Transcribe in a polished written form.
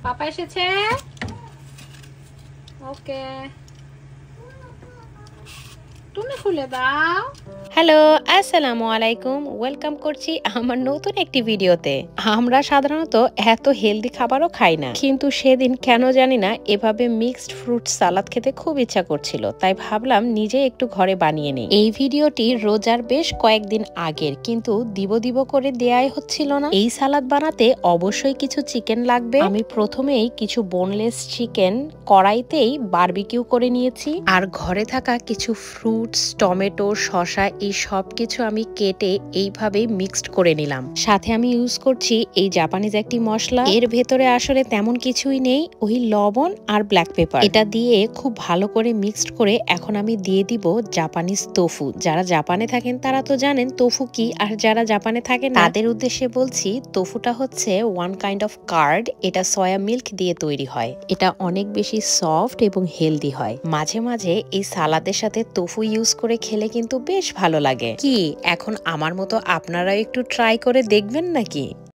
পাপা এসেছে। ওকে, তুমি খুলে দাও। হ্যালো, আসসালামু আলাইকুম। ওয়েলকাম করছি আমার নতুন একটি ভিডিওতে। আমরা সাধারণত এত হেলদি খাবারও খাই না, কিন্তু সেদিন কেন জানি না এভাবে মিক্সড ফ্রুট সালাদ খেতে খুব ইচ্ছা করছিল, তাই ভাবলাম নিজে একটু ঘরে বানিয়ে নিই। এই ভিডিওটি রোজার বেশ কয়েকদিন আগের, কিন্তু দিব করে দেয়াই হচ্ছিল না। এই সালাদ বানাতে অবশ্যই কিছু চিকেন লাগবে। আমি প্রথমেই কিছু বোনলেস চিকেন কড়াইতেই বারবিকিউ করে নিয়েছি, আর ঘরে থাকা কিছু ফ্রুটস, টমেটো, শসা এই সব কিছু আমি কেটে এইভাবে মিক্সড করে নিলাম। সাথে আমি ইউজ করছি এই জাপানিজ একটি মশলা। এর ভেতরে আসলে তেমন কিছুই নেই, ওই লবণ আর ব্ল্যাক পেপার। এটা দিয়ে খুব ভালো করে মিক্সড করে এখন আমি দিয়ে দিব জাপানিজ তোফু। যারা জাপানে থাকেন তারা তো জানেন তোফু কি, আর যারা জাপানে থাকেন তাদের উদ্দেশ্যে বলছি, তোফুটা হচ্ছে ওয়ান কাইন্ড অফ কার্ড। এটা সয়া মিল্ক দিয়ে তৈরি হয়। এটা অনেক বেশি সফট এবং হেলদি হয়। মাঝে মাঝে এই সালাদের সাথে তোফু ইউজ করে খেলে কিন্তু বেশ ভালো লাগে। কি এখন আমার মতো আপনারাও একটু ট্রাই করে দেখবেন নাকি?